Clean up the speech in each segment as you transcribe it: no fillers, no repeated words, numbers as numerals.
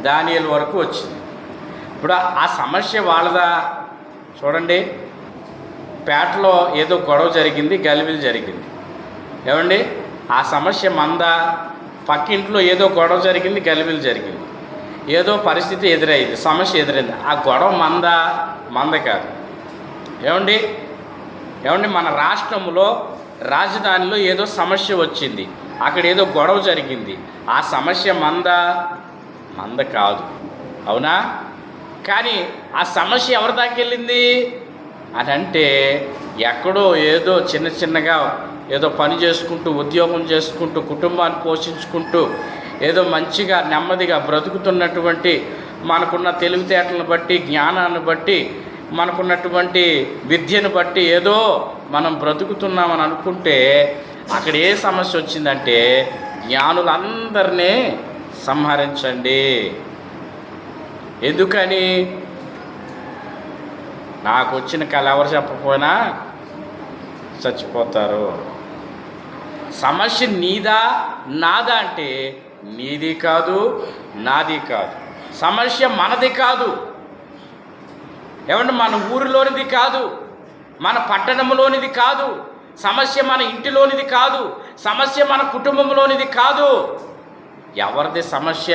దానియేలు వరకు వచ్చింది. ఇప్పుడు ఆ సమస్య వాళ్ళదా? చూడండి, పేటలో ఏదో గొడవ జరిగింది, గలిబిలి జరిగింది. ఏమండి, ఆ సమస్య మందా? పక్కింట్లో ఏదో గొడవ జరిగింది, గలిబిలి జరిగింది, ఏదో పరిస్థితి ఎదురైంది, సమస్య ఎదురైంది. ఆ గొడవ మందా? మంద కాదు. ఏమండి, మన రాష్ట్రంలో రాజధానిలో ఏదో సమస్య వచ్చింది, అక్కడ ఏదో గొడవ జరిగింది. ఆ సమస్య మందా? మంద కాదు. అవునా? కానీ ఆ సమస్య ఎవరి దాకా వెళ్ళింది అని అంటే, ఎక్కడో ఏదో చిన్నగా ఏదో పని చేసుకుంటూ, ఉద్యోగం చేసుకుంటూ, కుటుంబాన్ని పోషించుకుంటూ, ఏదో మంచిగా నెమ్మదిగా బ్రతుకుతున్నటువంటి, మనకున్న తెలివితేటలను బట్టి, జ్ఞానాన్ని బట్టి, మనకున్నటువంటి విద్యను బట్టి ఏదో మనం బ్రతుకుతున్నామని అనుకుంటే, అక్కడ ఏ సమస్య వచ్చిందంటే, జ్ఞానులందరినీ సంహరించండి. ఎందుకని? నాకు వచ్చిన కళ ఎవరు చెప్పకపోయినా చచ్చిపోతారు. సమస్య నీదా నాదా అంటే, నీది కాదు, నాది కాదు. సమస్య మనది కాదు. ఏమంటే మన ఊరిలోనిది కాదు, మన పట్టణంలోనిది కాదు, సమస్య మన ఇంటిలోనిది కాదు, సమస్య మన కుటుంబంలోనిది కాదు. ఎవరిది సమస్య?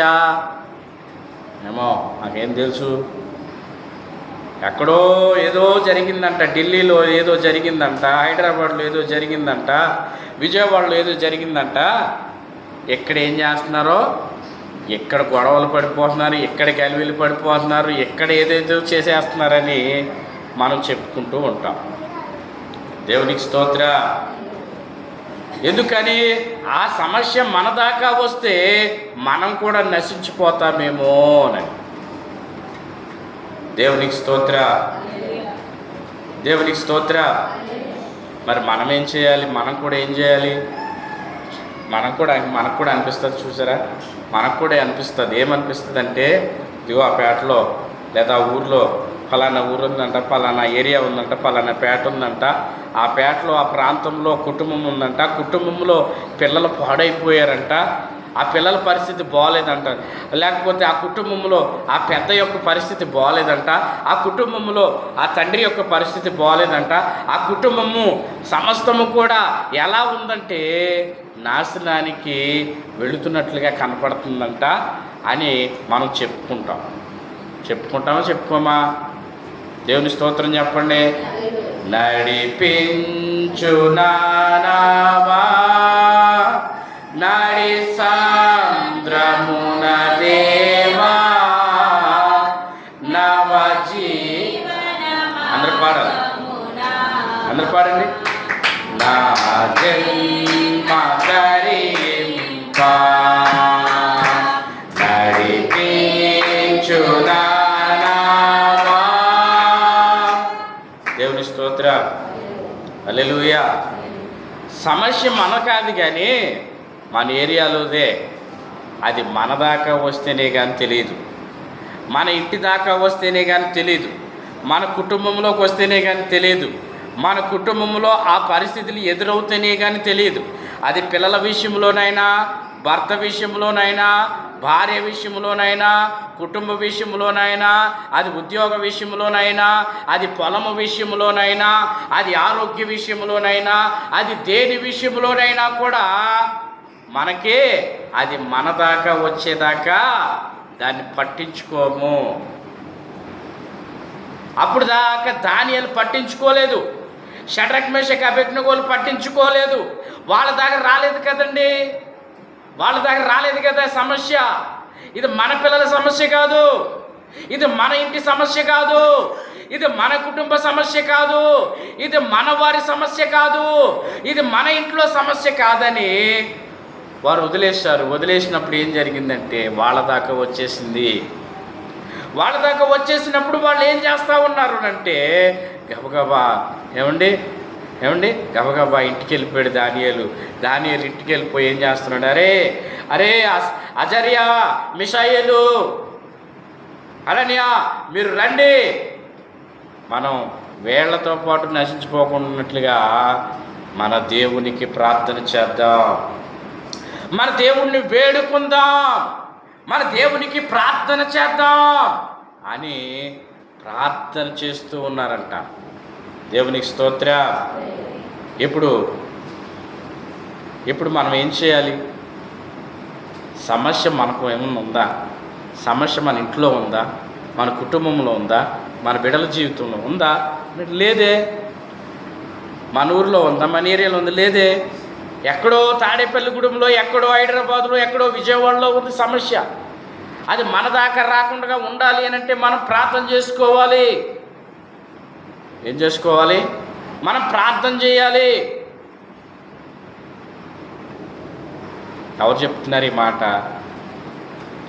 ఏమో నాకేం తెలుసు. ఎక్కడో ఏదో జరిగిందంట, ఢిల్లీలో ఏదో జరిగిందంట, హైదరాబాద్లో ఏదో జరిగిందంట, విజయవాడలో ఏదో జరిగిందంట. ఎక్కడ ఏం చేస్తున్నారో, ఎక్కడ గొడవలు పడిపోతున్నారు, ఎక్కడ గలిబిలు పడిపోతున్నారు, ఎక్కడ ఏదేదో చేసేస్తున్నారని మనం చెప్పుకుంటూ ఉంటాం. దేవునికి స్తోత్ర. ఎందుకని? ఆ సమస్య మన దాకా వస్తే మనం కూడా నశించిపోతామేమో అని. దేవునికి స్తోత్ర, దేవునికి స్తోత్ర. మరి మనం ఏం చేయాలి? మనం కూడా ఏం చేయాలి? మనకు కూడా అనిపిస్తుంది. చూసారా, మనకు కూడా అనిపిస్తుంది. ఏమనిపిస్తుంది అంటే, ఇదిగో ఆ పేటలో లేదా ఊర్లో ఫలానా ఊరు ఉందంట, ఫలానా ఏరియా ఉందంట, ఫలానా పేట ఉందంట, ఆ పేటలో ఆ ప్రాంతంలో కుటుంబం ఉందంట, కుటుంబంలో పిల్లలు పాడైపోయారంట, ఆ పిల్లల పరిస్థితి బాగోలేదంట, లేకపోతే ఆ కుటుంబంలో ఆ పెద్ద యొక్క పరిస్థితి బాగోలేదంట, ఆ కుటుంబంలో ఆ తండ్రి యొక్క పరిస్థితి బాగోలేదంట, ఆ కుటుంబము సమస్తము కూడా ఎలా ఉందంటే నాశనానికి వెళుతున్నట్లుగా కనపడుతుందంట అని మనం చెప్పుకుంటామా చెప్పుకోమా? దేవుని స్తోత్రం చెప్పండి. నడిపించు నానావా నడి సాంద్రమున దేవా అందరు పాడండి. నా జన్మ ధరింపా నడిపించు నానావా. దేవుని స్తోత్ర, హల్లెలూయా. సమస్య మన కాదు కానీ మన ఏరియాలోదే. అది మన దాకా వస్తేనే కానీ తెలియదు, మన ఇంటి దాకా వస్తేనే కానీ తెలియదు, మన కుటుంబంలోకి వస్తేనే కానీ తెలియదు, మన కుటుంబంలో ఆ పరిస్థితులు ఎదురవుతేనే కానీ తెలియదు. అది పిల్లల విషయంలోనైనా, భర్త విషయంలోనైనా, భార్య విషయంలోనైనా, కుటుంబ విషయంలోనైనా, అది ఉద్యోగ విషయంలోనైనా, అది పొలము విషయంలోనైనా, అది ఆరోగ్య విషయంలోనైనా, అది దేని విషయంలోనైనా కూడా మనకి అది మన దాకా వచ్చేదాకా దాన్ని పట్టించుకోము. అప్పుడు దాకా దానియేలు పట్టించుకోలేదు, షడ్రక్ మేషక్ అబేద్నెగోలు పట్టించుకోలేదు. వాళ్ళ దాకా రాలేదు కదండి, వాళ్ళ దాకా రాలేదు కదా సమస్య. ఇది మన పిల్లల సమస్య కాదు, ఇది మన ఇంటి సమస్య కాదు, ఇది మన కుటుంబ సమస్య కాదు, ఇది మన వారి సమస్య కాదు, ఇది మన ఇంట్లో సమస్య కాదని వారు వదిలేశారు. వదిలేసినప్పుడు ఏం జరిగిందంటే వాళ్ళ దాకా వచ్చేసింది. వాళ్ళ దాకా వచ్చేసినప్పుడు వాళ్ళు ఏం చేస్తూ ఉన్నారు అంటే, గబగబా గబగబా ఇంటికి వెళ్ళిపోయాడు దానియేలు ఇంటికి వెళ్ళిపోయి ఏం చేస్తున్నాడు? అరే అజర్యా, మిషాయేలు, అననీయా, మీరు రండి, మనం వేళ్లతో పాటు నశించిపోకున్నట్లుగా మన దేవునికి ప్రార్థన చేద్దాం, మన దేవుణ్ణి వేడుకుందాం, మన దేవునికి ప్రార్థన చేద్దాం అని ప్రార్థన చేస్తూ ఉన్నారంట. దేవునికి స్తోత్రం. ఇప్పుడు మనం ఏం చేయాలి? సమస్య మనకు ఏమన్నా ఉందా? సమస్య మన ఇంట్లో ఉందా? మన కుటుంబంలో ఉందా? మన బిడ్డల జీవితంలో ఉందా? లేదే. మన ఊరిలో ఉందా? మన ఏరియాలో ఉంది? లేదే. ఎక్కడో తాడేపల్లిగూడెంలో, ఎక్కడో హైదరాబాద్లో, ఎక్కడో విజయవాడలో ఉంది సమస్య. అది మన దాకా రాకుండా ఉండాలి అని అంటే మనం ప్రార్థన చేసుకోవాలి. ఏం చేసుకోవాలి? మనం ప్రార్థన చేయాలి. ఎవరు చెప్తున్నారు ఈ మాట?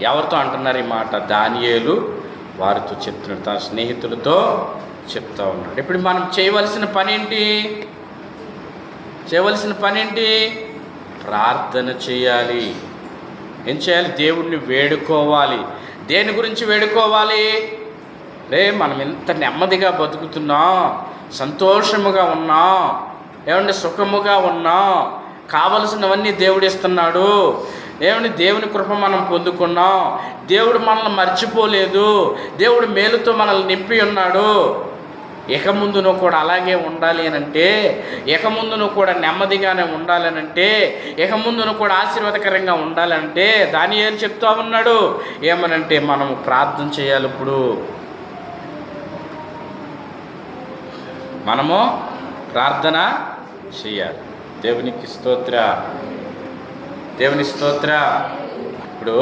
ఎవరితో అంటున్నారు ఈ మాట? దానియేలు వారితో చెప్తున్నాడు, తన స్నేహితులతో చెప్తా ఉన్నాడు. ఇప్పుడు మనం చేయవలసిన పని ఏంటి? ప్రార్థన చేయాలి. ఏం చేయాలి? దేవుణ్ణి వేడుకోవాలి. దేని గురించి వేడుకోవాలి? మనం ఎంత నెమ్మదిగా బతుకుతున్నాం, సంతోషముగా ఉన్నాం, ఏమంటే సుఖముగా ఉన్నాం, కావలసినవన్నీ దేవుడు ఇస్తున్నాడు, దేవుని కృప మనం పొందుకున్నాం, దేవుడు మనల్ని మర్చిపోలేదు, దేవుడు మేలుతో మనల్ని నింపి ఉన్నాడు. ఇక ముందు నువ్వు కూడా అలాగే ఉండాలి అని అంటే, ఇక ముందు నువ్వు కూడా నెమ్మదిగానే ఉండాలనంటే, ఇక ముందు నువ్వు కూడా ఆశీర్వాదకరంగా ఉండాలంటే దానియేలు చెప్తా ఉన్నాడు. ఏమనంటే మనము ప్రార్థన చేయాలి. ఇప్పుడు మనము ప్రార్థన చేయాలి. దేవునికి స్తోత్ర. ఇప్పుడు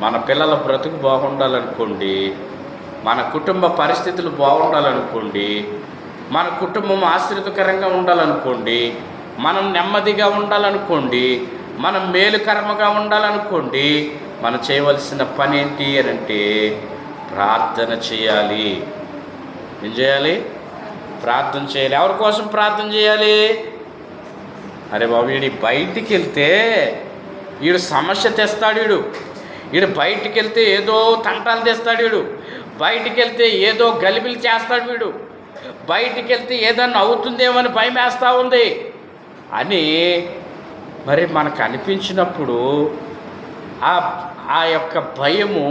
మన పిల్లల బ్రతుకు బాగుండాలనుకోండి, మన కుటుంబ పరిస్థితులు బాగుండాలనుకోండి, మన కుటుంబం ఆశ్రితకరంగా ఉండాలనుకోండి, మనం నెమ్మదిగా ఉండాలనుకోండి, మనం మేలుకరముగా ఉండాలనుకోండి, మనం చేయవలసిన పని ఏంటి అని అంటే ప్రార్థన చేయాలి. ఏం చేయాలి? ప్రార్థన చేయాలి. ఎవరి కోసం ప్రార్థన చేయాలి? అరే బాబు, వీడి బయటికి వెళ్తే వీడు సమస్య తెస్తాడు, వీడు బయటికి వెళ్తే ఏదో తంటాలు తెస్తాడు, వీడు బయటికి వెళ్తే ఏదో గలిబిలి చేస్తాడు, వీడు బయటికి వెళ్తే ఏదన్నా అవుతుందేమని భయం వేస్తూ ఉంది అని మరి మనకు అనిపించినప్పుడు ఆ యొక్క భయము,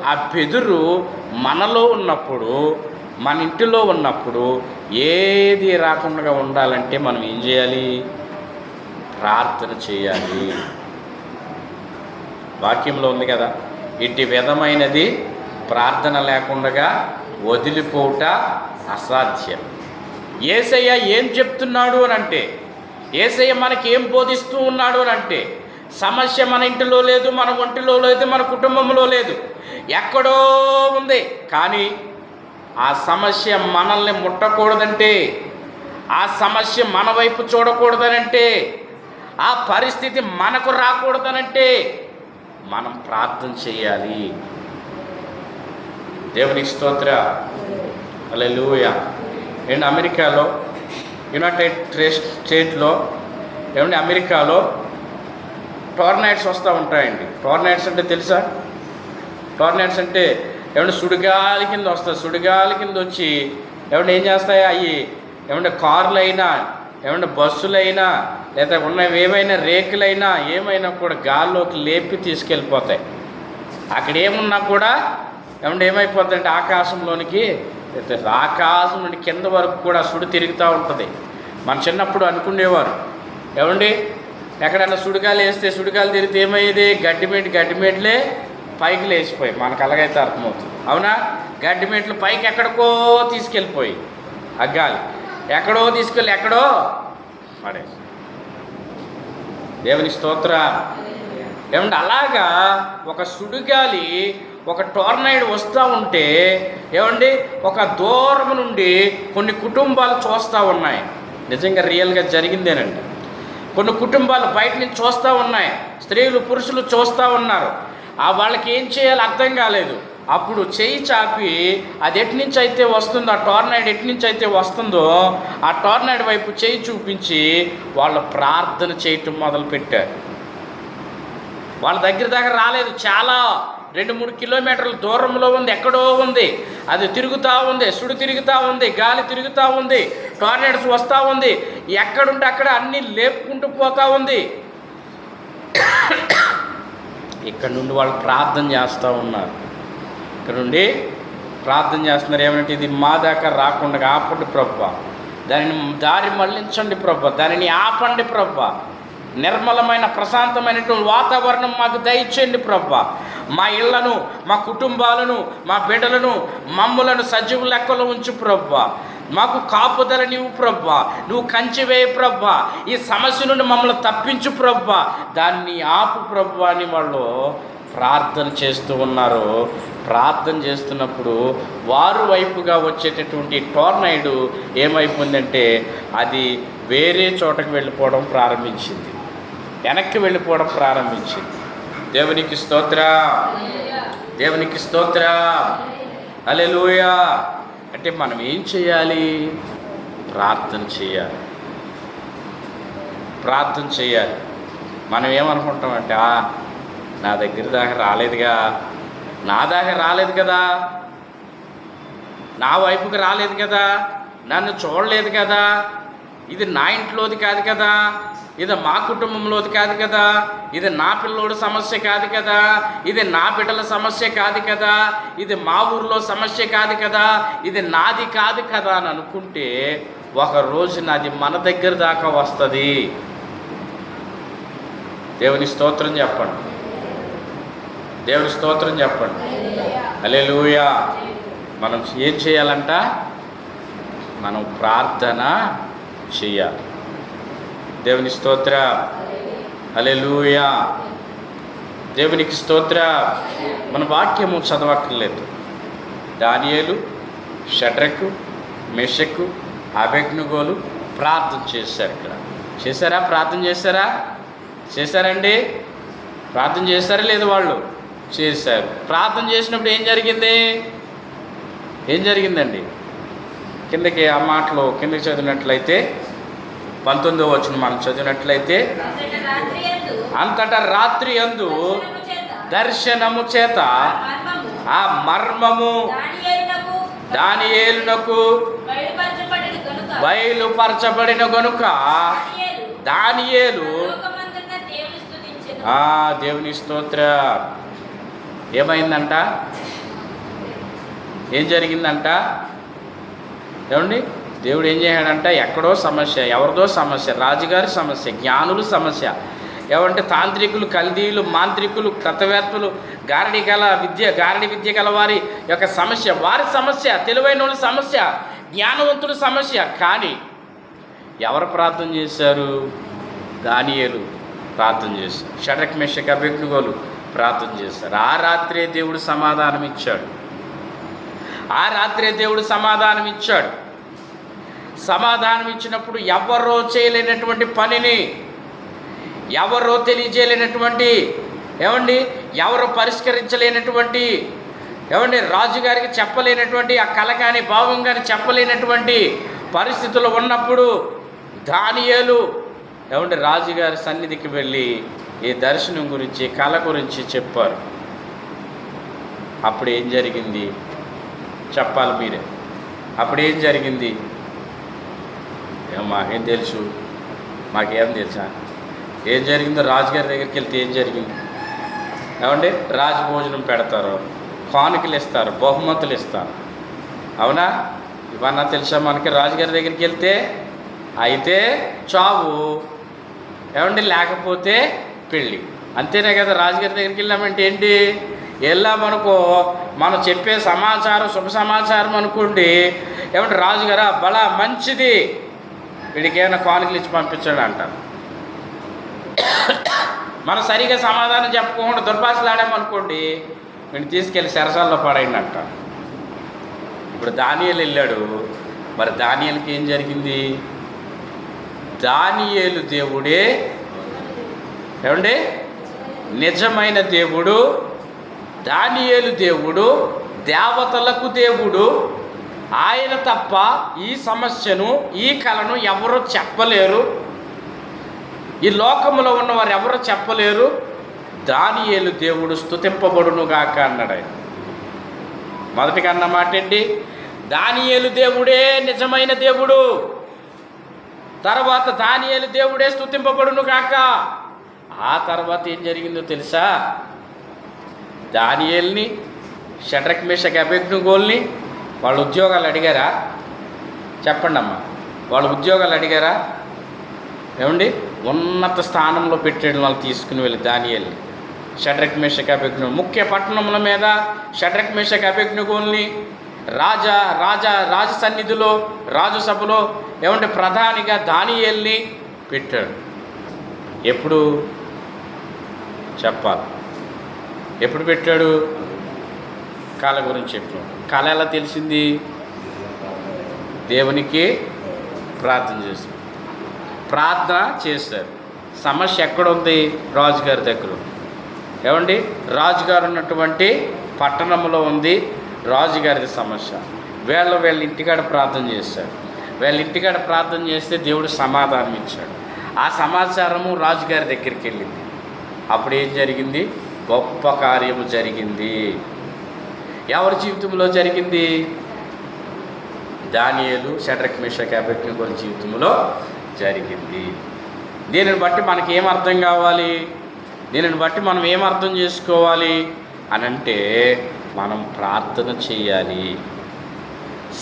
ఆ బెదురు మనలో ఉన్నప్పుడు, మన ఇంటిలో ఉన్నప్పుడు ఏది రాకుండా ఉండాలంటే మనం ఏం చేయాలి? ప్రార్థన చేయాలి. వాక్యంలో ఉంది కదా, ఇట్టి విధమైనది ప్రార్థన లేకుండా వదిలిపోవుట అసాధ్యం. యేసయ్య ఏం చెప్తున్నాడు అని అంటే, యేసయ్య మనకి ఏం బోధిస్తూ ఉన్నాడు అని అంటే, సమస్య మన ఇంటిలో లేదు, మన ఒంటిలో లేదు, మన కుటుంబంలో లేదు, ఎక్కడో ఉంది. కానీ ఆ సమస్య మనల్ని ముట్టకూడదంటే, ఆ సమస్య మన వైపు చూడకూడదనంటే, ఆ పరిస్థితి మనకు రాకూడదనంటే మనం ప్రార్థన చేయాలి. దేవునికి స్తోత్ర. హల్లెలూయా. అమెరికాలో, యునైటెడ్ స్టేట్లో అమెరికాలో టోర్నైడ్స్ వస్తూ ఉంటాయండి. టోర్నైడ్స్ అంటే తెలుసా? టోర్నైడ్స్ అంటే సుడిగాలి కింద వస్తాయి. సుడిగాలి కింద వచ్చి ఏం చేస్తాయి? అవి కార్లు అయినా, బస్సులైనా, లేదా ఉన్నవి ఏమైనా రేకులైనా ఏమైనా కూడా గాల్లోకి లేపి తీసుకెళ్ళిపోతాయి. అక్కడ ఏమున్నా కూడా ఏమైపోతుందంటే ఆకాశంలోనికి, ఆకాశం నుండి కింద వరకు కూడా సుడి తిరుగుతూ ఉంటుంది. మన చిన్నప్పుడు అనుకునేవారు, ఎక్కడైనా సుడిగాలు వేస్తే, సుడిగాలు తిరిగితే ఏమయ్యేది? గడ్డిమేట్లే పైకి లేచిపోయి, మనకు అలాగైతే అర్థమవుతుంది. అవునా? గడ్డిమేట్లు పైకి ఎక్కడికో తీసుకెళ్ళిపోయి, ఆ గాలి ఎక్కడో తీసుకెళ్ళి ఎక్కడో పడేసి. దేవుని స్తోత్ర. అలాగా ఒక సుడిగాలి, ఒక టోర్నైడ్ వస్తూ ఉంటే ఒక దూరం నుండి కొన్ని కుటుంబాలు చూస్తూ ఉన్నాయి. నిజంగా రియల్గా జరిగిందేనండి. కొన్ని కుటుంబాలు బయట నుంచి చూస్తూ ఉన్నాయి, స్త్రీలు పురుషులు చూస్తూ ఉన్నారు. వాళ్ళకి ఏం చేయాలో అర్థం కాలేదు. అప్పుడు చెయ్యి చాపి అది ఎట్నుంచి అయితే వస్తుందో, ఆ టోర్నైడ్ ఎట్నుంచి అయితే వస్తుందో ఆ టోర్నైడ్ వైపు చెయ్యి చూపించి వాళ్ళు ప్రార్థన చేయటం మొదలుపెట్టారు. వాళ్ళ దగ్గర రాలేదు, చాలా 2-3 కిలోమీటర్ల దూరంలో ఉంది, ఎక్కడో ఉంది. అది తిరుగుతూ ఉంది, సుడి తిరుగుతూ ఉంది, గాలి తిరుగుతూ ఉంది, టోర్నైడ్స్ వస్తూ ఉంది, ఎక్కడుంటే అక్కడ అన్నీ లేపుకుంటూ పోతూ ఉంది. ఇక్కడ నుండి వాళ్ళు ప్రార్థన చేస్తూ ఉన్నారు. ఇక్కడ నుండి ప్రార్థన చేస్తున్నారు. ఏమంటే ఇది మా దాకా రాకుండా ఆపండి ప్రభువా, దానిని దారి మళ్లించండి ప్రభువా, దానిని ఆపండి ప్రభువా, నిర్మలమైన ప్రశాంతమైనటువంటి వాతావరణం మాకు దయచేయండి ప్రభువా, మా ఇళ్లను, మా కుటుంబాలను, మా బిడ్డలను, మమ్ములను సజీవ లెక్కలో ఉంచు ప్రభువా, మాకు కాపుదల నీవు ప్రభువా, నువ్వు కంచి వేయి ప్రభువా, ఈ సమస్య నుండి మమ్మల్ని తప్పించు ప్రభువా, దాన్ని ఆపు ప్రభువా అని వాళ్ళు ప్రార్థన చేస్తూ ఉన్నారు. ప్రార్థన చేస్తున్నప్పుడు వారు వైపుగా వచ్చేటటువంటి టోర్నైడు ఏమైపోయిందంటే అది వేరే చోటకు వెళ్ళిపోవడం ప్రారంభించింది, వెనక్కి వెళ్ళిపోవడం ప్రారంభించింది. దేవునికి స్తోత్రం, దేవునికి స్తోత్రం, హల్లెలూయా. అంటే మనం ఏం చేయాలి? ప్రార్థన చేయాలి, ప్రార్థన చేయాలి. మనం ఏమనుకుంటామంటే నా దగ్గర దాకా రాలేదుగా, నా దాకా రాలేదు కదా, నా వైపుకి రాలేదు కదా, నన్ను చూడలేదు కదా, ఇది నా ఇంట్లోది కాదు కదా, ఇది మా కుటుంబంలోది కాదు కదా, ఇది నా పిల్లోడి సమస్య కాదు కదా, ఇది నా బిడ్డల సమస్య కాదు కదా, ఇది మా ఊర్లో సమస్య కాదు కదా, ఇది నాది కాదు కదా అని అనుకుంటే ఒకరోజు నాది మన దగ్గర దాకా వస్తుంది. దేవుని స్తోత్రం చెప్పండి, దేవుని స్తోత్రం చెప్పండి, హల్లెలూయా. మనం ఏం చేయాలంట? మనం ప్రార్థన చేయాలి. దేవుని స్తోత్రం, హల్లెలూయా, దేవునికి స్తోత్రం. మన వాక్యము చదవక్కర్లేదు. దానియేలు, షడ్రకు, మెషకు, అబేద్నెగోలు ప్రార్థన చేశారు. ఇక్కడ చేశారా? ప్రార్థన చేశారా? చేశారండి? ప్రార్థన చేశారా? లేదు, వాళ్ళు చేశారు. ప్రార్థన చేసినప్పుడు ఏం జరిగింది? ఏం జరిగిందండి? కిందకి ఆ మాటలో కిందకి చదివినట్లయితే 19వ వచనం మనం చదివినట్లయితే, అంతటా రాత్రి యందు దర్శనము చేత ఆ మర్మము దానియేలునకు బయలుపరచబడిన గనుక దానియేలు దేవుని స్తోత్ర. ఏమైందంట? ఏం జరిగిందంట? ఏమండి? దేవుడు ఏం చేశాడంట? ఎక్కడో సమస్య, ఎవరిదో సమస్య, రాజుగారి సమస్య, జ్ఞానుల సమస్య, ఏమంటే తాంత్రికులు, కల్దీయులు, మాంత్రికులు, కృతవేత్తలు, గారడి విద్య గల వారి యొక్క సమస్య, వారి సమస్య, తెలివైన వాళ్ళ సమస్య, జ్ఞానవంతుల సమస్య. కానీ ఎవరు ప్రార్థన చేశారు? దానియేలు ప్రార్థన చేశారు, షడ్రక్, మెషక్, అబేద్నెగోలు ప్రార్థన చేశారు. ఆ రాత్రే దేవుడు సమాధానం ఇచ్చాడు. ఆ రాత్రే దేవుడు సమాధానం ఇచ్చాడు. సమాధానం ఇచ్చినప్పుడు ఎవరో చేయలేనటువంటి పనిని, ఎవరో తెలియజేయలేనటువంటి, ఎవరు పరిష్కరించలేనటువంటి, రాజుగారికి చెప్పలేనటువంటి, ఆ కళ కానీ భావం కానీ చెప్పలేనటువంటి పరిస్థితులు ఉన్నప్పుడు దానియేలు రాజుగారి సన్నిధికి వెళ్ళి ఈ దర్శనం గురించి, కళ గురించి చెప్పారు. అప్పుడు ఏం జరిగింది చెప్పాలి మీరే. అప్పుడు ఏం జరిగింది? మాకేం తెలుసు, మాకేం తెలుసా? ఏం జరిగిందో రాజుగారి దగ్గరికి వెళ్తే ఏం జరిగింది? రాజభోజనం పెడతారు, కానుకలు ఇస్తారు, బహుమతులు ఇస్తారు. అవునా? ఇవన్నా తెలుసా మనకి? రాజుగారి దగ్గరికి వెళ్తే అయితే చావు, లేకపోతే పెళ్ళి, అంతేనే కదా? రాజుగారి దగ్గరికి వెళ్ళామంటే ఏంటి? వెళ్ళామనుకో, మనం చెప్పే సమాచారం శుభ సమాచారం అనుకోండి, రాజుగారా బలా మంచిది, వీడికి ఏమైనా కానుకలు ఇచ్చి పంపించండి అంటారు. మనం సరిగా సమాధానం చెప్పుకోకుండా దుర్భాషలాడామనుకోండి, వీడిని తీసుకెళ్ళి సరసాల్లో పడేయండి అంటారు. ఇప్పుడు దానియేలు వెళ్ళాడు. మరి దానియేలుకి ఏం జరిగింది? దానియేలు దేవుడే నిజమైన దేవుడు. దానియేలు దేవుడు దేవతలకు దేవుడు. ఆయన తప్ప ఈ సమస్యను, ఈ కళను ఎవరు చెప్పలేరు. ఈ లోకంలో ఉన్నవారు ఎవరు చెప్పలేరు. దానియేలు దేవుడు స్తుతింపబడునుగాక అన్నాడు ఆయన. మొదటిగా అన్న మాట ఏంటి? దానియేలు దేవుడే నిజమైన దేవుడు. తర్వాత దానియేలు దేవుడే స్తుతింపబడునుగాక. ఆ తర్వాత ఏం జరిగిందో తెలుసా? దానియేలుని, షడ్రక్ మేషక్ అబేద్నెగోల్ని వాళ్ళ ఉద్యోగాలు అడిగారా? చెప్పండి అమ్మా, వాళ్ళ ఉద్యోగాలు అడిగారా? ఏమండి, ఉన్నత స్థానంలో పెట్టాడు వాళ్ళు తీసుకుని వెళ్ళి దానియేలుని, షడ్రక్ మేషక్ అబేద్నెగో ముఖ్య పట్టణముల మీద షడ్రక్ మేషక్ అబేద్నెగోల్ని రాజ సన్నిధిలో, రాజు సభలో ఏమంటే ప్రధానిగా దానియేలుని పెట్టాడు. ఎప్పుడు చెప్పాలి? ఎప్పుడు పెట్టాడు? కళ గురించి చెప్పాడు. కళ ఎలా తెలిసింది? దేవునికి ప్రార్థన చేశారు. సమస్య ఎక్కడుంది? రాజుగారి దగ్గర. ఏమండి, రాజుగారు ఉన్నటువంటి పట్టణంలో ఉంది రాజుగారిది సమస్య. వీళ్ళ ఇంటికాడ ప్రార్థన చేశారు. వీళ్ళ ఇంటికాడ ప్రార్థన చేస్తే దేవుడు సమాధానం ఇచ్చాడు. ఆ సమాచారము రాజుగారి దగ్గరికి వెళ్ళింది. అప్పుడు ఏం జరిగింది? గొప్ప కార్యము జరిగింది. ఎవరి జీవితంలో జరిగింది? దానియేలు, షడ్రక్ మేషక్ అబేద్నెగో జీవితంలో జరిగింది. దీనిని బట్టి మనకి ఏం అర్థం కావాలి? దీనిని బట్టి మనం ఏం అర్థం చేసుకోవాలి అని అంటే, మనం ప్రార్థన చేయాలి.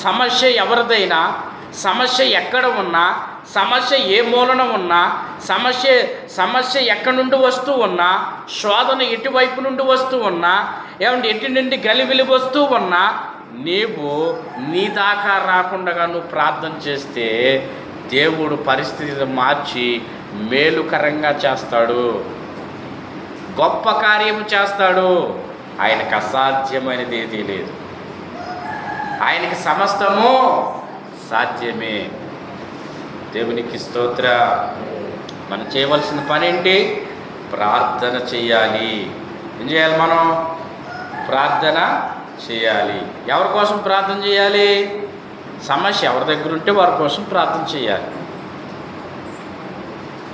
సమస్య ఎవరిదైనా, సమస్య ఎక్కడ ఉన్నా, సమస్య ఏ మూలన ఉన్నా, సమస్య ఎక్కడి నుండి వస్తూ ఉన్నా, శోధన ఎటువైపు నుండి వస్తూ ఉన్నా, ఏమంటే ఎటు నుండి గలిబిలి వస్తూ ఉన్నా, నీవు నీ దాకా రాకుండా నువ్వు ప్రార్థన చేస్తే దేవుడు పరిస్థితిని మార్చి మేలుకరంగా చేస్తాడు, గొప్ప కార్యము చేస్తాడు. ఆయనకు అసాధ్యమైనది ఏదీ లేదు. ఆయనకి సమస్తము సాధ్యమే. దేవునికి స్తోత్ర. మనం చేయవలసిన పని ఏంటి? ప్రార్థన చేయాలి. ఏం చేయాలి? మనం ప్రార్థన చేయాలి. ఎవరి కోసం ప్రార్థన చేయాలి? సమస్య ఎవరి దగ్గర ఉంటే వారి కోసం ప్రార్థన చేయాలి.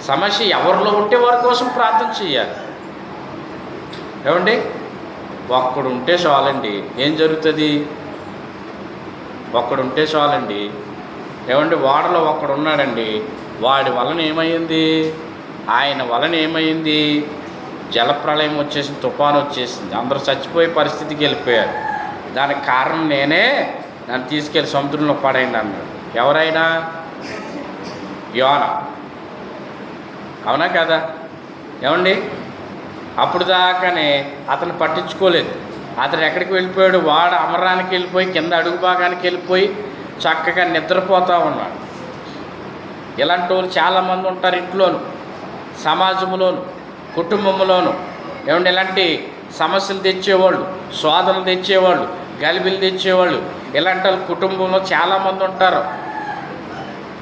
సమస్య ఎవరిలో ఉంటే వారి కోసం ప్రార్థన చేయాలి. ఏమండి, ఒక్కడుంటే చాలండి. ఏం జరుగుతుంది? ఒక్కడుంటే చాలండి. ఏమండి, వాడలో ఒక్కడున్నాడండి, వాడి వలన ఏమైంది? ఆయన వలన ఏమైంది? జలప్రళయం వచ్చేసింది, తుఫాను వచ్చేసింది, అందరూ చచ్చిపోయే పరిస్థితికి వెళ్ళిపోయారు. దానికి కారణం నేనే, నన్ను తీసుకెళ్ళి సముద్రంలో పడైంది అన్నాడు. ఎవరైనా? యోనా. అవునా కదా? ఏమండి, అప్పుడు దాకానే అతను పట్టించుకోలేదు. అతను ఎక్కడికి వెళ్ళిపోయాడు? వాడు అమరానికి వెళ్ళిపోయి కింద అడుగు భాగానికి వెళ్ళిపోయి చక్కగా నిద్రపోతూ ఉన్నాడు. ఇలాంటి వాళ్ళు చాలామంది ఉంటారు ఇంట్లోను, సమాజంలోను, కుటుంబంలోను. ఏమంటే ఇలాంటి సమస్యలు తెచ్చేవాళ్ళు, శోధనలు తెచ్చేవాళ్ళు, గలిబిలు తెచ్చేవాళ్ళు, ఇలాంటి వాళ్ళు కుటుంబంలో చాలామంది ఉంటారు.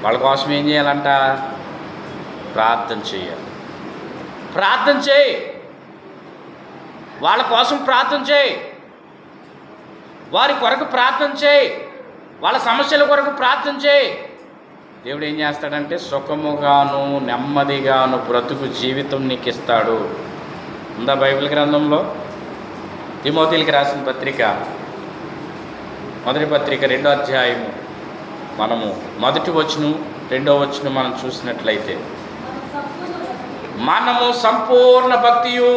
వాళ్ళ కోసం ఏం చేయాలంట? ప్రార్థన చేయాలి. ప్రార్థన చేయి, వాళ్ళ కోసం ప్రార్థన చేయి, వారి కొరకు ప్రార్థన చేయి, వాళ్ళ సమస్యల కొరకు ప్రార్థన చేయి. దేవుడు ఏం చేస్తాడంటే సుఖముగాను నెమ్మదిగాను బ్రతుకు జీవితం నీకు ఇస్తాడు. ఉందా బైబిల్ గ్రంథంలో? తిమోతికి రాసిన పత్రిక, మొదటి పత్రిక 2వ అధ్యాయము, మనము మొదటి వచనం 2వ వచనం మనం చూసినట్లయితే, మనము సంపూర్ణ భక్తియు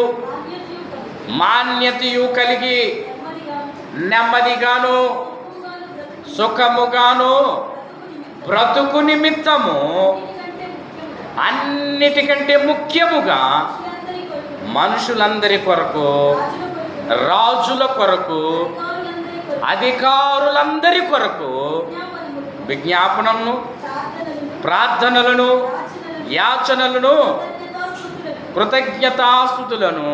మాన్యతయు కలిగి నెమ్మదిగాను సుఖముగాను బ్రతుకు నిమిత్తము అన్నిటికంటే ముఖ్యముగా మనుషులందరి కొరకు, రాజుల కొరకు, అధికారులందరి కొరకు విజ్ఞాపనలను, ప్రార్థనలను, యాచనలను, కృతజ్ఞతాస్తుతులను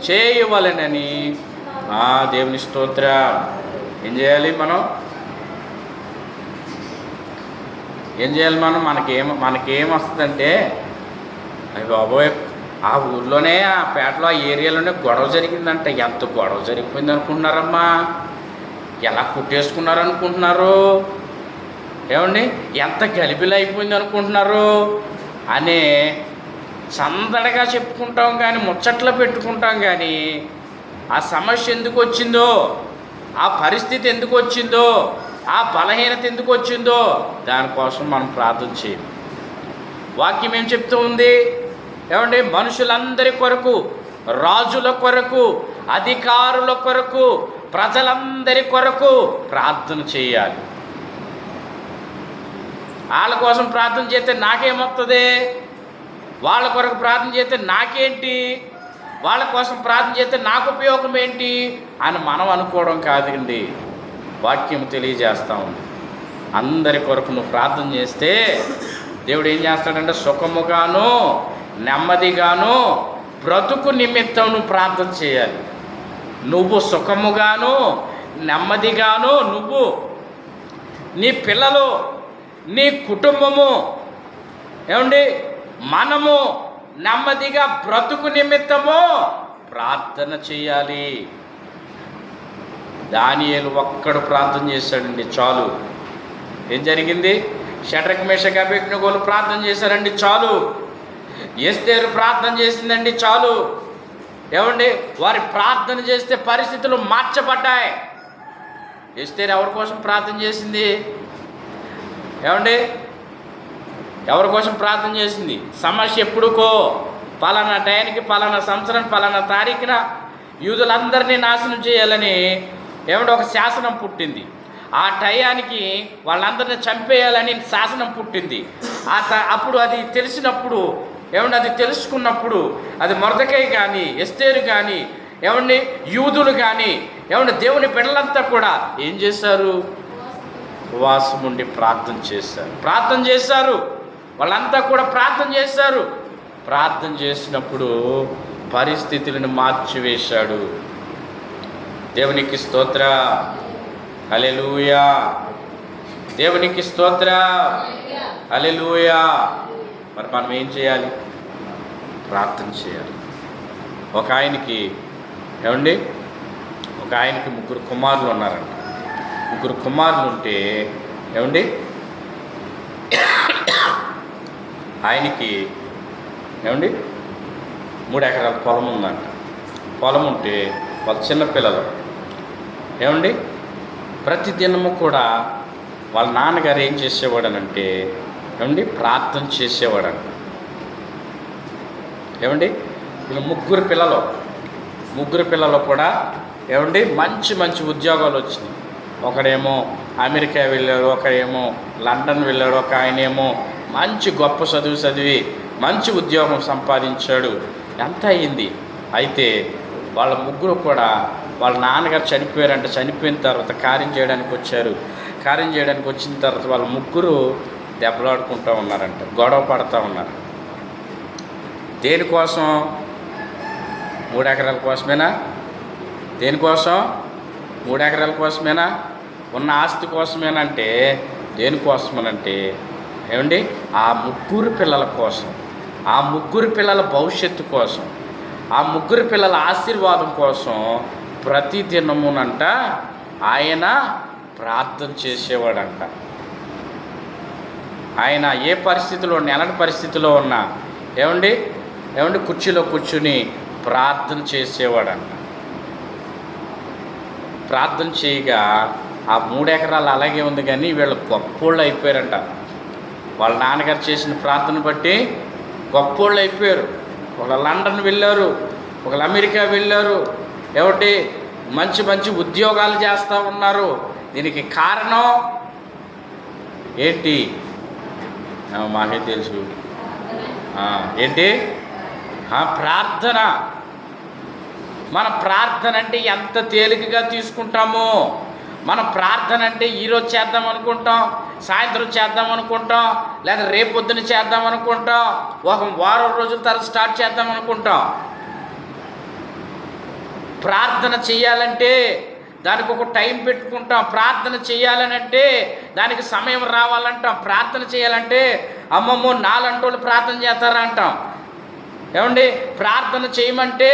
చేయవలెనని. దేవుని స్తోత్ర. ఏం చేయాలి మనం? ఏం చేయాలి మనం? మనకేం వస్తుందంటే, అయ్య బాబోయ్, ఆ ఊర్లోనే, ఆ పేటలో, ఆ ఏరియాలోనే గొడవ జరిగిందంట. ఎంత గొడవ జరిగిపోయింది అనుకుంటున్నారమ్మా? ఎలా కుట్టేసుకున్నారు అనుకుంటున్నారు? ఏమండి, ఎంత గలిబిలు అయిపోయింది అనుకుంటున్నారు అనే సందడిగా చెప్పుకుంటాం కానీ, ముచ్చట్లో పెట్టుకుంటాం కానీ, ఆ సమస్య ఎందుకు వచ్చిందో, ఆ పరిస్థితి ఎందుకు వచ్చిందో, ఆ బలహీనత ఎందుకు వచ్చిందో దానికోసం మనం ప్రార్థన చేయాలి. వాక్యం ఏం చెప్తూ ఉంది? ఏమంటే మనుషులందరి కొరకు, రాజుల కొరకు, అధికారుల కొరకు, ప్రజలందరి కొరకు ప్రార్థన చేయాలి. వాళ్ళ కోసం ప్రార్థన చేస్తే నాకేమొస్తుంది, వాళ్ళ కొరకు ప్రార్థన చేస్తే నాకేంటి, వాళ్ళ కోసం ప్రార్థన చేస్తే నాకు ఉపయోగం ఏంటి అని మనం అనుకోవడం కాదండి. వాక్యం తెలియజేస్తూ ఉంది, అందరి కొరకు నువ్వు ప్రార్థన చేస్తే దేవుడు ఏం చేస్తాడంటే సుఖముగాను నెమ్మదిగాను బ్రతుకు నిమిత్తం నువ్వు ప్రార్థన చేయాలి. నువ్వు సుఖముగాను నెమ్మదిగాను నువ్వు, నీ పిల్లలు, నీ కుటుంబము, ఏమండి మనము నెమ్మదిగా బ్రతుకు నిమిత్తము ప్రార్థన చేయాలి. దానియేలు ఒక్కడు ప్రార్థన చేశాడండి, చాలు. ఏం జరిగింది? షడ్రక్ మేషక్ అబేద్నెగోలు ప్రార్థన చేశారండి, చాలు. ఎస్తేరు ప్రార్థన చేసిందండి, చాలు. ఏమండి వారి ప్రార్థన చేస్తే పరిస్థితులు మార్చబడ్డాయి. ఎస్తేరు ఎవరి కోసం ప్రార్థన చేసింది? ఏమండి ఎవరి కోసం ప్రార్థన చేసింది? సమస్య ఎప్పుడుకో, పలానా టైంకి, పలానా సంవత్సరం, పలానా తారీఖున యూదులందరినీ నాశనం చేయాలని ఏమంటే ఒక శాసనం పుట్టింది. ఆ టయానికి వాళ్ళందరినీ చంపేయాలని శాసనం పుట్టింది. అప్పుడు అది తెలిసినప్పుడు, ఏమంటే అది తెలుసుకున్నప్పుడు, అది మొర్దెకై కానీ, ఎస్తేరు కానీ, ఏమండి యూదులు కానీ, ఏమంటే దేవుని బిడ్డలంతా కూడా ఏం చేశారు? ఉపవాసం ఉండి ప్రార్థన చేశారు. వాళ్ళంతా కూడా ప్రార్థన చేశారు. ప్రార్థన చేసినప్పుడు పరిస్థితులను మార్చివేశాడు. దేవునికి స్తోత్ర, హల్లెలూయా. దేవునికి స్తోత్ర, హల్లెలూయా. మరి మనం ఏం చేయాలి? ప్రార్థన చేయాలి. ఒక ఆయనకి ఏమండి ఒక ఆయనకి 3 కుమారులు ఉన్నారంట. 3 కుమారులు ఉంటే ఏమండి ఆయనకి ఏమండి 3 ఎకరాల పొలం ఉందంట. పొలం ఉంటే వాళ్ళ చిన్నపిల్లలు ఏమండి ప్రతి దినము కూడా వాళ్ళ నాన్నగారు ఏం చేసేవాడనంటే ఏమండి ప్రార్థన చేసేవాడంట. ఏమండి వీళ్ళు 3 పిల్లలు కూడా ఏమండి మంచి ఉద్యోగాలు వచ్చినాయి. ఒకడేమో అమెరికా వెళ్ళాడు, ఒకడేమో లండన్ వెళ్ళాడు, ఒక ఆయనేమో మంచి గొప్ప చదువు చదివి మంచి ఉద్యోగం సంపాదించాడు. ఎంత అయింది? అయితే వాళ్ళ 3 కూడా వాళ్ళ నాన్నగారు చనిపోయారంట. చనిపోయిన తర్వాత కార్యం చేయడానికి వచ్చారు. కార్యం చేయడానికి వచ్చిన తర్వాత వాళ్ళ 3 దెబ్బలాడుకుంటూ ఉన్నారంట, గొడవ పడుతూ ఉన్నారు. దేనికోసం? 3 ఎకరాల కోసమేనా? దేనికోసం? 3 ఎకరాల కోసమేనా? ఉన్న ఆస్తి కోసమేనంటే దేనికోసమనంటే ఏమండి ఆ 3 పిల్లల కోసం, ఆ 3 పిల్లల భవిష్యత్తు కోసం, ఆ 3 పిల్లల ఆశీర్వాదం కోసం ప్రతి దినమునంట ఆయన ప్రార్థన చేసేవాడంట. ఆయన ఏ పరిస్థితిలో, ఎలాంటి పరిస్థితిలో ఉన్నా ఏమండి కుర్చీలో కూర్చుని ప్రార్థన చేసేవాడంట. ప్రార్థన చేయగా ఆ 3 ఎకరాలు అలాగే ఉంది, కానీ వీళ్ళు గొప్పోళ్ళు అయిపోయారంట. వాళ్ళ నాన్నగారు చేసిన ప్రార్థన బట్టి గొప్పోళ్ళు అయిపోయారు. ఒకళ్ళు లండన్ వెళ్ళారు, ఒకళ్ళు అమెరికా వెళ్ళారు, ఏమిటి మంచి ఉద్యోగాలు చేస్తూ ఉన్నారు. దీనికి కారణం ఏంటి? మాకే తెలుసు. ఏంటి? ప్రార్థన. మన ప్రార్థన అంటే ఎంత తేలికగా తీసుకుంటామో. మన ప్రార్థన అంటే ఈరోజు చేద్దాం అనుకుంటాం, సాయంత్రం చేద్దాం అనుకుంటాం, లేదా రేపొద్దున చేద్దాం అనుకుంటాం, ఒక వారం రోజుల తర్వాత స్టార్ట్ చేద్దాం అనుకుంటాం. ప్రార్థన చేయాలంటే దానికి ఒక టైం పెట్టుకుంటాం. ప్రార్థన చేయాలని అంటే దానికి సమయం రావాలంటాం. ప్రార్థన చేయాలంటే అమ్మమ్మో 4 గంటలు ప్రార్థన చేస్తారా అంటాం. ఏమండి ప్రార్థన చేయమంటే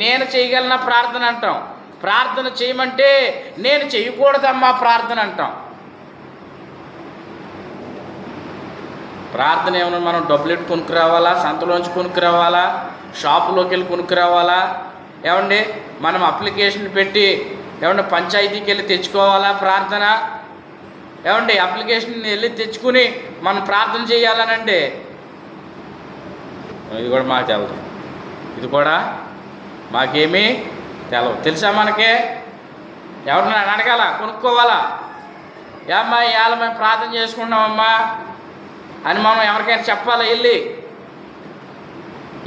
నేను చేయగలనా ప్రార్థన అంటాం. ప్రార్థన చేయమంటే నేను చేయకూడదమ్మా ప్రార్థన అంటాం. ప్రార్థన ఏమన్నా మనం డబ్బులెట్టు కొనుక్కు రావాలా, సంతలోంచి కొనుక్కు రావాలా, షాపులోకి వెళ్ళి కొనుక్కు రావాలా? ఏమండి మనం అప్లికేషన్ పెట్టి ఏమంటే పంచాయతీకి వెళ్ళి తెచ్చుకోవాలా ప్రార్థన? ఏమండి అప్లికేషన్ వెళ్ళి తెచ్చుకుని మనం ప్రార్థన చేయాలనంటే ఇది కూడా మాకు తెలదు. ఇది కూడా మాకేమీ తెలవు. తెలుసా మనకే? ఎవరిని అడగాల, కొనుక్కోవాలా? ఏమ్మా ఇవాళ మేము ప్రార్థన చేసుకుంటామమ్మా అని మనం ఎవరికైనా చెప్పాలా? వెళ్ళి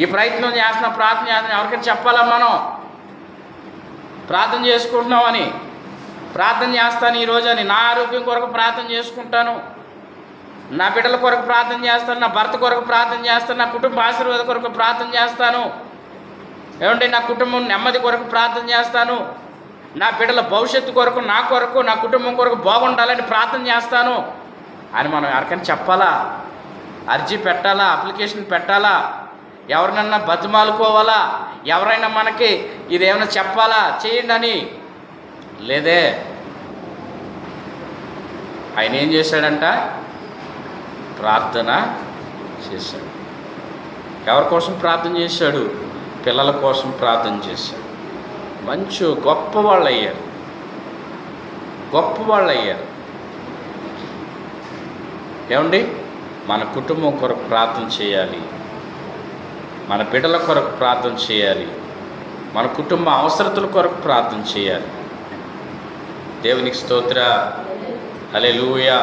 ఈ ప్రయత్నం చేస్తున్నాం, ప్రార్థన చేస్తున్నాం, ఎవరికైనా చెప్పాలా? మనం ప్రార్థన చేసుకుంటున్నామని, ప్రార్థన చేస్తాను ఈరోజు అని, నా ఆరోగ్యం కొరకు ప్రార్థన చేసుకుంటాను, నా బిడ్డల కొరకు ప్రార్థన చేస్తాను, నా భర్త కొరకు ప్రార్థన చేస్తాను, నా కుటుంబ ఆశీర్వాద కొరకు ప్రార్థన చేస్తాను, ఏమంటే నా కుటుంబం నెమ్మది కొరకు ప్రార్థన చేస్తాను, నా బిడ్డల భవిష్యత్తు కొరకు, నా కొరకు, నా కుటుంబం కొరకు బాగుండాలని ప్రార్థన చేస్తాను అని మనం ఎవరికైనా చెప్పాలా? అర్జీ పెట్టాలా? అప్లికేషన్ పెట్టాలా? ఎవరినన్నా బతిమాలుకోవాలా? ఎవరైనా మనకి ఇదేమైనా చెప్పాలా? చేయండి అని లేదే. ఆయన ఏం చేశాడంట? ప్రార్థన చేశాడు. ఎవరి కోసం ప్రార్థన చేశాడు? పిల్లల కోసం ప్రార్థన చేశాడు. మంచి గొప్పవాళ్ళు అయ్యారు, గొప్పవాళ్ళు అయ్యారు. ఏమండి, మన కుటుంబం కొరకు ప్రార్థన చేయాలి, మన బిడ్డల కొరకు ప్రార్థన చేయాలి, మన కుటుంబ అవసరతల కొరకు ప్రార్థన చేయాలి. దేవునికి స్తోత్ర, హల్లెలూయా.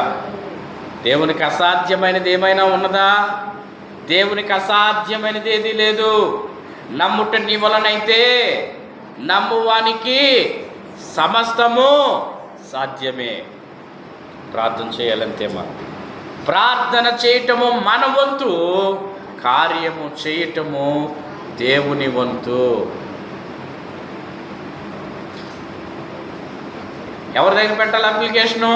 దేవునికి అసాధ్యమైనది ఏమైనా ఉన్నదా? దేవునికి అసాధ్యమైనది ఏదీ లేదు. నమ్ముట నీ వలనైతే నమ్మువానికి సమస్తము సాధ్యమే. ప్రార్థన చేయాలంతే. మనం ప్రార్థన చేయటము మన వంతు, కార్యము చేయటము దేవుని వంతు. ఎవరి దగ్గర పెట్టాలి అప్లికేషను?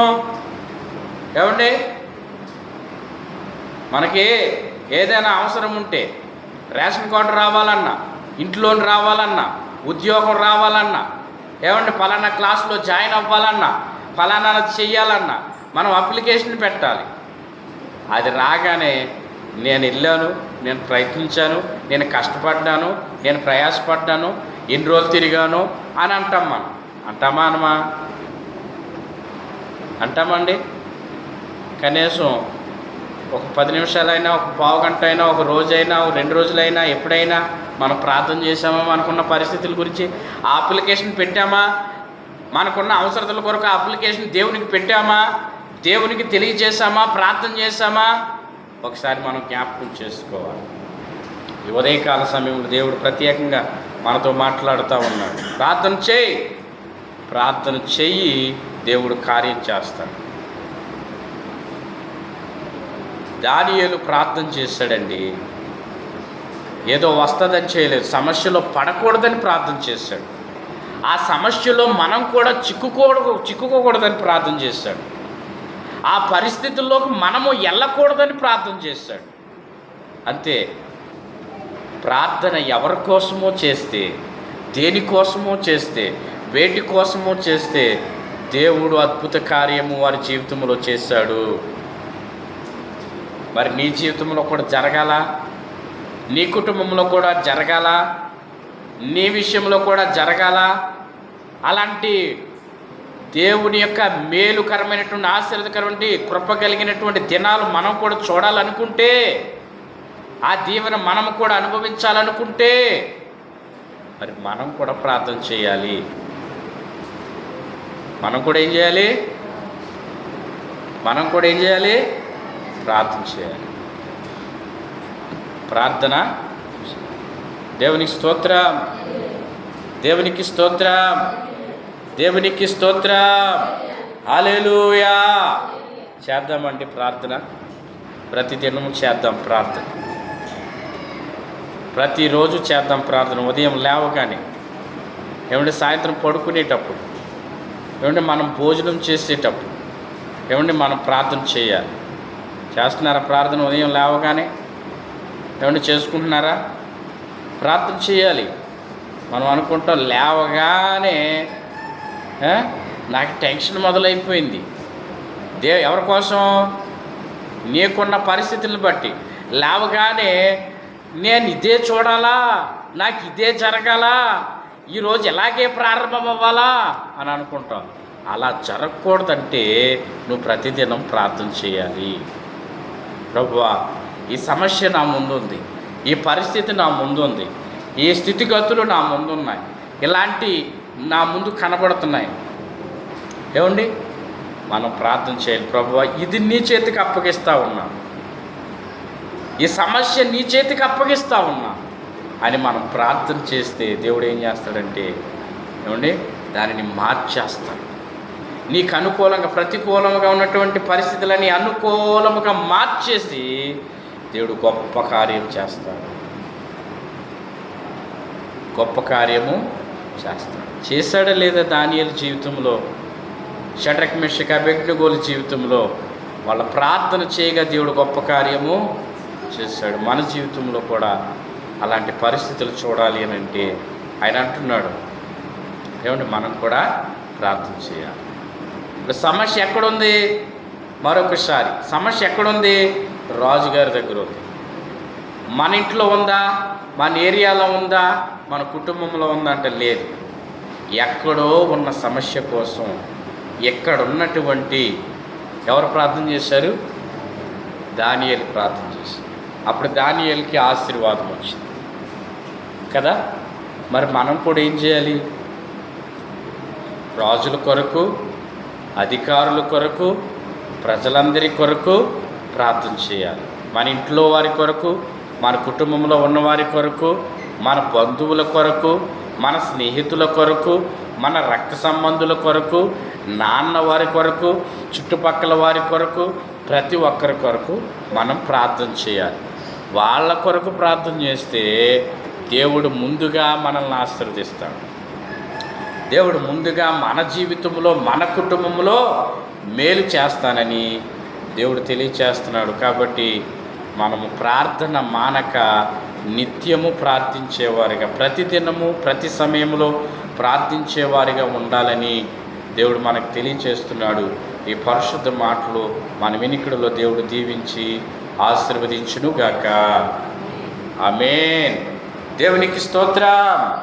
ఏమండి, మనకి ఏదైనా అవసరం ఉంటే, రేషన్ కార్డు రావాలన్నా, ఇంట్లోని రావాలన్నా, ఉద్యోగం రావాలన్నా, ఏమంటే ఫలానా క్లాసులో జాయిన్ అవ్వాలన్నా, ఫలానా చెయ్యాలన్నా మనం అప్లికేషన్ పెట్టాలి. అది రాగానే నేను వెళ్ళాను, నేను ప్రయత్నించాను, నేను కష్టపడ్డాను, నేను ప్రయాసపడ్డాను, ఎన్ని రోజులు తిరిగాను అని అంటాం. మనం అంటామా? అనమా? అంటామండి. కనీసం ఒక 10 నిమిషాలైనా, ఒక పావు గంట అయినా, ఒక రోజైనా, ఒక 2 రోజులైనా, ఎప్పుడైనా మనం ప్రార్థన చేసామా? మనకున్న పరిస్థితుల గురించి ఆ అప్లికేషన్ పెట్టామా? మనకున్న అవసరతల కొరకు ఆ అప్లికేషన్ దేవునికి పెట్టామా? దేవునికి తెలియజేసామా? ప్రార్థన చేశామా? ఒకసారి మనం జ్ఞాపకం చేసుకోవాలి. ఈ ఉదయకాల సమయంలో దేవుడు ప్రత్యేకంగా మనతో మాట్లాడుతూ ఉన్నాడు. ప్రార్థన చేయి, ప్రార్థన చెయ్యి, దేవుడు కార్యం చేస్తాడు. దానియేలు ప్రార్థన చేశాడండి. ఏదో వస్తుందని చేయలేదు, సమస్యలో పడకూడదని ప్రార్థన చేశాడు. ఆ సమస్యలో మనం కూడా చిక్కుకోకూడదని ప్రార్థన చేశాడు. ఆ పరిస్థితుల్లోకి మనము వెళ్ళకూడదని ప్రార్థన చేశాడు. అంతే. ప్రార్థన ఎవరి కోసమో చేస్తే, దేనికోసమో చేస్తే, వేటి కోసమో చేస్తే దేవుడు అద్భుత కార్యము వారి జీవితంలో చేశాడు. మరి నీ జీవితంలో కూడా జరగాల, నీ కుటుంబంలో కూడా జరగాల, నీ విషయంలో కూడా జరగాల. అలాంటి దేవుని యొక్క మేలుకరమైనటువంటి, ఆశీర్వదకరమైన, కృప కలిగినటువంటి దినాలు మనం కూడా చూడాలనుకుంటే, ఆ దీవెన మనం కూడా అనుభవించాలనుకుంటే, మరి మనం కూడా ప్రార్థన చేయాలి. మనం కూడా ఏం చేయాలి? ప్రార్థన చేయాలి. ప్రార్థన. దేవునికి స్తోత్రం, దేవునికి స్తోత్రం, దేవునికి స్తోత్రం. హల్లెలూయా. చేద్దామండి ప్రార్థన. ప్రతిదినము చేద్దాం ప్రార్థన, ప్రతిరోజు చేద్దాం ప్రార్థన. ఉదయం లేవగానే, ఏమంటే సాయంత్రం పడుకునేటప్పుడు, ఏమంటే మనం భోజనం చేసేటప్పుడు, ఏమంటే మనం ప్రార్థన చేయాలి. చేస్తున్నారా ప్రార్థన? ఉదయం లేవగానే ఏమంటే చేసుకుంటున్నారా? ప్రార్థన చేయాలి. మనం అనుకుంటాం లేవగానే నాకు టెన్షన్ మొదలైపోయింది. ఎవరి కోసం? నీకున్న పరిస్థితులను బట్టి లేవగానే నేను ఇదే చూడాలా, నాకు ఇదే జరగాలా, ఈరోజు ఎలాగే ప్రారంభం అవ్వాలా అని అనుకుంటాం. అలా జరగకూడదంటే నువ్వు ప్రతిదినం ప్రార్థన చేయాలి. ప్రభువా, ఈ సమస్య నా ముందుంది, ఈ పరిస్థితి నా ముందుంది, ఈ స్థితిగతులు నా ముందున్నాయి, ఇలాంటి నా ముందు కనబడుతున్నాయి. ఏమండి, మనం ప్రార్థన చేయాలి. ప్రభువా, ఇది నీ చేతికి అప్పగిస్తా ఉన్నా, ఈ సమస్య నీ చేతికి అప్పగిస్తా ఉన్నా అని మనం ప్రార్థన చేస్తే దేవుడు ఏం చేస్తాడంటే, ఏమండి, దానిని మార్చేస్తాడు. నీకు అనుకూలంగా, ప్రతికూలంగా ఉన్నటువంటి పరిస్థితులని అనుకూలముగా మార్చేసి దేవుడు గొప్ప కార్యం చేస్తాడు. గొప్ప కార్యము చేస్తాడు. చేశాడా లేదా దానియేలు జీవితంలో, షడ్రక్ మెషక్ అబేద్నెగోల జీవితంలో వాళ్ళ ప్రార్థన చేయగా దేవుడు గొప్ప కార్యము చేశాడు. మన జీవితంలో కూడా అలాంటి పరిస్థితులు చూడాలి అని అంటే ఆయన అంటున్నాడు, ఏమంటే మనం కూడా ప్రార్థన చేయాలి. ఇప్పుడు సమస్య ఎక్కడుంది? మరొకసారి సమస్య ఎక్కడుంది? రాజుగారి దగ్గర ఉంది. మన ఇంట్లో ఉందా? మన ఏరియాలో ఉందా? మన కుటుంబంలో ఉందా అంటే లేదు. ఎక్కడో ఉన్న సమస్య కోసం ఎక్కడున్నటువంటి ఎవరు ప్రార్థన చేశారు? దానియేలు ప్రార్థన చేశారు. అప్పుడు దానియేలుకి ఆశీర్వాదం వచ్చింది కదా. మరి మనం కూడా ఏం చేయాలి? రాజుల కొరకు, అధికారుల కొరకు, ప్రజలందరి కొరకు ప్రార్థన చేయాలి. మన ఇంట్లో వారి కొరకు, మన కుటుంబంలో ఉన్నవారి కొరకు, మన బంధువుల కొరకు, మన స్నేహితుల కొరకు, మన రక్త సంబంధుల కొరకు, నాన్న వారి కొరకు, చుట్టుపక్కల వారి కొరకు, ప్రతి ఒక్కరి కొరకు మనం ప్రార్థన చేయాలి. వాళ్ళ కొరకు ప్రార్థన చేస్తే దేవుడు ముందుగా మనల్ని ఆశీర్వదిస్తాడు. దేవుడు ముందుగా మన జీవితంలో, మన కుటుంబంలో మేలు చేస్తానని దేవుడు తెలియచేస్తున్నాడు. కాబట్టి మనము ప్రార్థన మానక నిత్యము ప్రార్థించేవారిగా, ప్రతిదినము ప్రతి సమయంలో ప్రార్థించేవారిగా ఉండాలని దేవుడు మనకు తెలియచేస్తున్నాడు. ఈ పరిశుద్ధ మాటలు మన వినికిడిలో దేవుడు దీవించి ఆశీర్వదించునుగాక. ఆమేన్. దేవునికి స్తోత్రం.